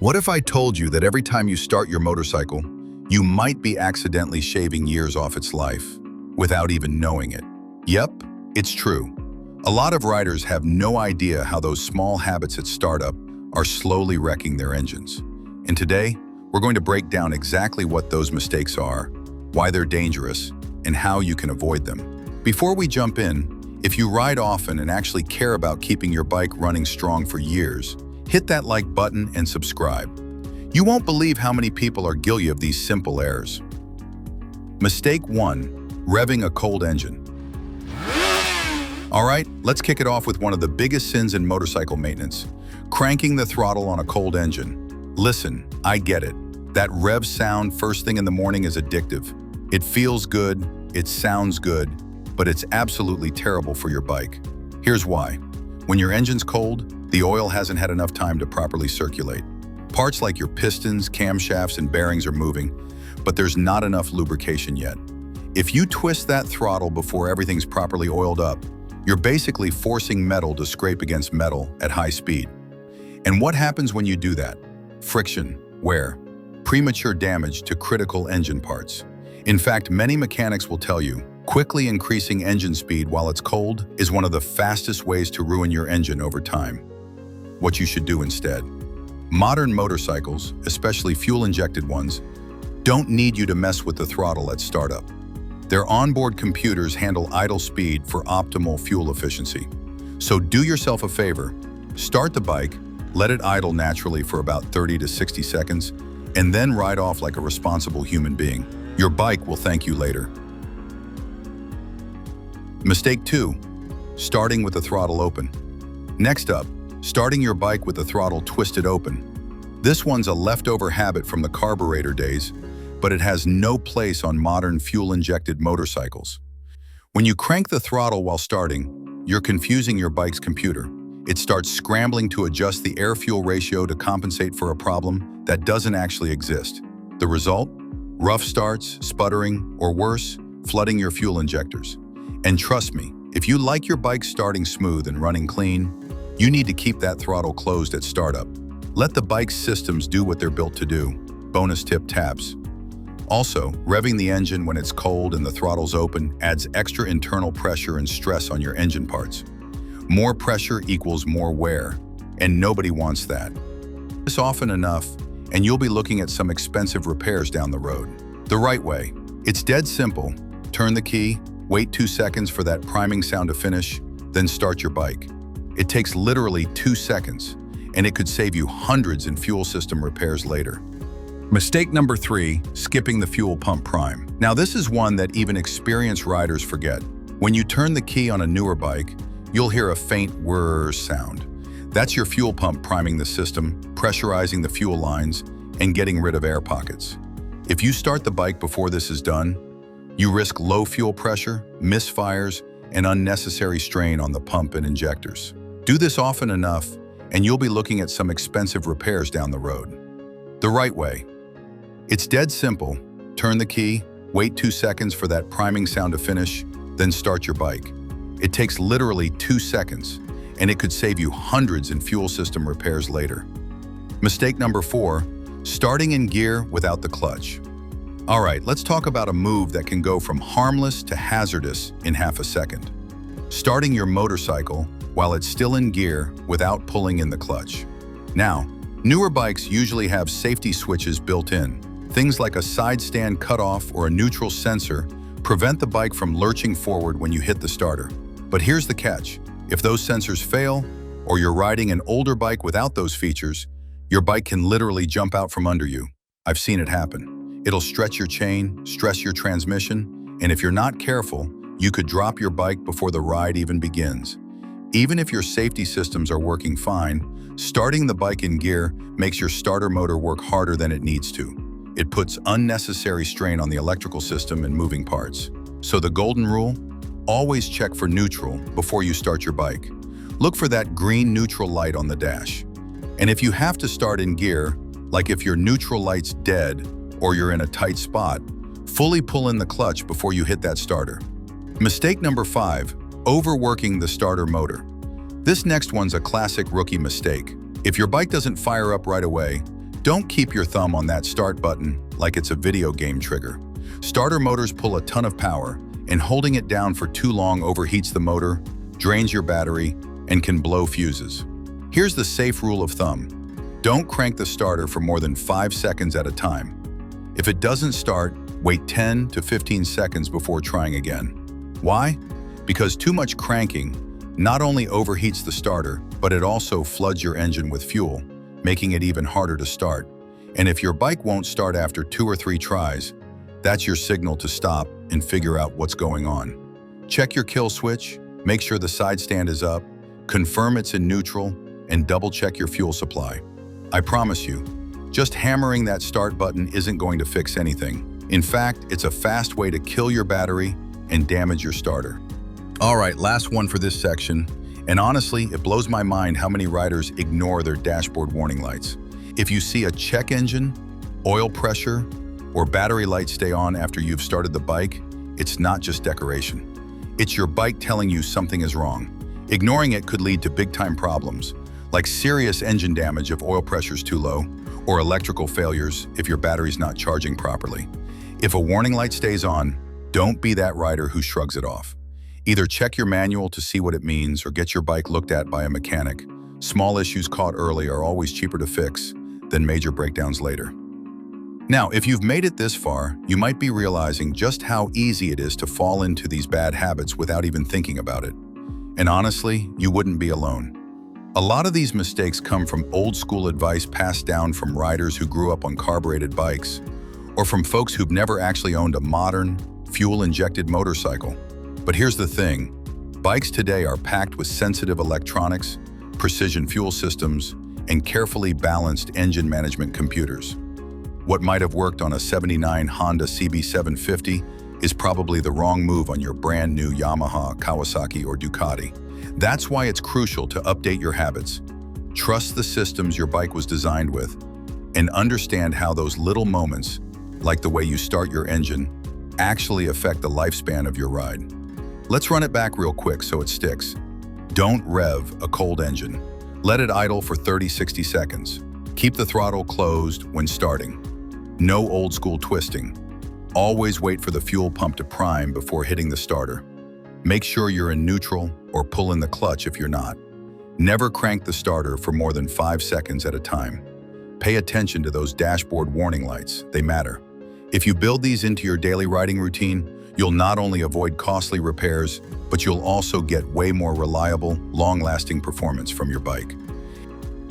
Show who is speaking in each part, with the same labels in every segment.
Speaker 1: What if I told you that every time you start your motorcycle, you might be accidentally shaving years off its life without even knowing it? Yep, it's true. A lot of riders have no idea how those small habits at startup are slowly wrecking their engines. And today, we're going to break down exactly what those mistakes are, why they're dangerous, and how you can avoid them. Before we jump in, if you ride often and actually care about keeping your bike running strong for years, hit that like button and subscribe. You won't believe how many people are guilty of these simple errors. Mistake 1. Revving a cold engine. All right, let's kick it off with one of the biggest sins in motorcycle maintenance: cranking the throttle on a cold engine. Listen, I get it. That rev sound first thing in the morning is addictive. It feels good, it sounds good, but it's absolutely terrible for your bike. Here's why. When your engine's cold, the oil hasn't had enough time to properly circulate. Parts like your pistons, camshafts, and bearings are moving, but there's not enough lubrication yet. If you twist that throttle before everything's properly oiled up, you're basically forcing metal to scrape against metal at high speed. And what happens when you do that? Friction, wear, premature damage to critical engine parts. In fact, many mechanics will tell you, quickly increasing engine speed while it's cold is one of the fastest ways to ruin your engine over time. What you should do instead. Modern motorcycles, especially fuel-injected ones, don't need you to mess with the throttle at startup. Their onboard computers handle idle speed for optimal fuel efficiency. So do yourself a favor, start the bike, let it idle naturally for about 30 to 60 seconds, and then ride off like a responsible human being. Your bike will thank you later. Mistake 2. Starting with the throttle open. Next up, starting your bike with the throttle twisted open. This one's a leftover habit from the carburetor days, but it has no place on modern fuel-injected motorcycles. When you crank the throttle while starting, you're confusing your bike's computer. It starts scrambling to adjust the air-fuel ratio to compensate for a problem that doesn't actually exist. The result? Rough starts, sputtering, or worse, flooding your fuel injectors. And trust me, if you like your bike starting smooth and running clean, you need to keep that throttle closed at startup. Let the bike's systems do what they're built to do. Bonus tip tabs. Also, revving the engine when it's cold and the throttle's open adds extra internal pressure and stress on your engine parts. More pressure equals more wear, and nobody wants that. This often enough, and you'll be looking at some expensive repairs down the road. The right way. It's dead simple. Turn the key, wait 2 seconds for that priming sound to finish, then start your bike. It takes literally 2 seconds, and it could save you hundreds in fuel system repairs later. Mistake number 3, skipping the fuel pump prime. Now this is one that even experienced riders forget. When you turn the key on a newer bike, you'll hear a faint whirr sound. That's your fuel pump priming the system, pressurizing the fuel lines, and getting rid of air pockets. If you start the bike before this is done, you risk low fuel pressure, misfires, and unnecessary strain on the pump and injectors. Do this often enough, and you'll be looking at some expensive repairs down the road. The right way. It's dead simple. Turn the key, wait 2 seconds for that priming sound to finish, then start your bike. It takes literally 2 seconds, and it could save you hundreds in fuel system repairs later. Mistake number 4, starting in gear without the clutch. All right, let's talk about a move that can go from harmless to hazardous in half a second. Starting your motorcycle while it's still in gear without pulling in the clutch. Now, newer bikes usually have safety switches built in. Things like a side stand cutoff or a neutral sensor prevent the bike from lurching forward when you hit the starter. But here's the catch. If those sensors fail, or you're riding an older bike without those features, your bike can literally jump out from under you. I've seen it happen. It'll stretch your chain, stress your transmission, and if you're not careful, you could drop your bike before the ride even begins. Even if your safety systems are working fine, starting the bike in gear makes your starter motor work harder than it needs to. It puts unnecessary strain on the electrical system and moving parts. So the golden rule? Always check for neutral before you start your bike. Look for that green neutral light on the dash. And if you have to start in gear, like if your neutral light's dead or you're in a tight spot, fully pull in the clutch before you hit that starter. Mistake number 5, overworking the starter motor. This next one's a classic rookie mistake. If your bike doesn't fire up right away, Don't keep your thumb on that start button like it's a video game trigger. Starter motors pull a ton of power, and holding it down for too long overheats the motor, drains your battery, and can blow fuses. Here's the safe rule of thumb. Don't crank the starter for more than 5 seconds at a time. If it doesn't start, wait 10 to 15 seconds before trying again. Why? Because too much cranking not only overheats the starter, but it also floods your engine with fuel, making it even harder to start. And if your bike won't start after 2 or 3 tries, that's your signal to stop and figure out what's going on. Check your kill switch, make sure the side stand is up, confirm it's in neutral, and double-check your fuel supply. I promise you, just hammering that start button isn't going to fix anything. In fact, it's a fast way to kill your battery and damage your starter. All right, last one for this section. And honestly, it blows my mind how many riders ignore their dashboard warning lights. If you see a check engine, oil pressure, or battery light stay on after you've started the bike, it's not just decoration. It's your bike telling you something is wrong. Ignoring it could lead to big-time problems, like serious engine damage if oil pressure's too low, or electrical failures if your battery's not charging properly. If a warning light stays on, don't be that rider who shrugs it off. Either check your manual to see what it means or get your bike looked at by a mechanic. Small issues caught early are always cheaper to fix than major breakdowns later. Now, if you've made it this far, you might be realizing just how easy it is to fall into these bad habits without even thinking about it. And honestly, you wouldn't be alone. A lot of these mistakes come from old-school advice passed down from riders who grew up on carbureted bikes, or from folks who've never actually owned a modern, fuel-injected motorcycle. But here's the thing, bikes today are packed with sensitive electronics, precision fuel systems, and carefully balanced engine management computers. What might have worked on a '79 Honda CB750 is probably the wrong move on your brand new Yamaha, Kawasaki, or Ducati. That's why it's crucial to update your habits. Trust the systems your bike was designed with, and understand how those little moments, like the way you start your engine, actually affect the lifespan of your ride. Let's run it back real quick so it sticks. Don't rev a cold engine. Let it idle for 30-60 seconds. Keep the throttle closed when starting. No old school twisting. Always wait for the fuel pump to prime before hitting the starter. Make sure you're in neutral or pull in the clutch if you're not. Never crank the starter for more than 5 seconds at a time. Pay attention to those dashboard warning lights, they matter. If you build these into your daily riding routine, you'll not only avoid costly repairs, but you'll also get way more reliable, long-lasting performance from your bike.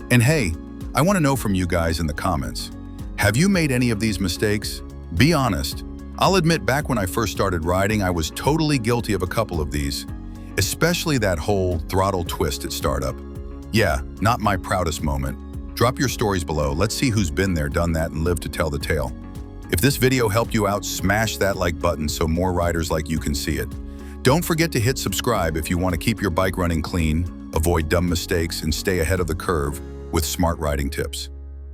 Speaker 1: And hey, I want to know from you guys in the comments, have you made any of these mistakes? Be honest. I'll admit back when I first started riding, I was totally guilty of a couple of these, especially that whole throttle twist at startup. Yeah, not my proudest moment. Drop your stories below. Let's see who's been there, done that, and lived to tell the tale. If this video helped you out, smash that like button so more riders like you can see it. Don't forget to hit subscribe if you want to keep your bike running clean, avoid dumb mistakes, and stay ahead of the curve with smart riding tips.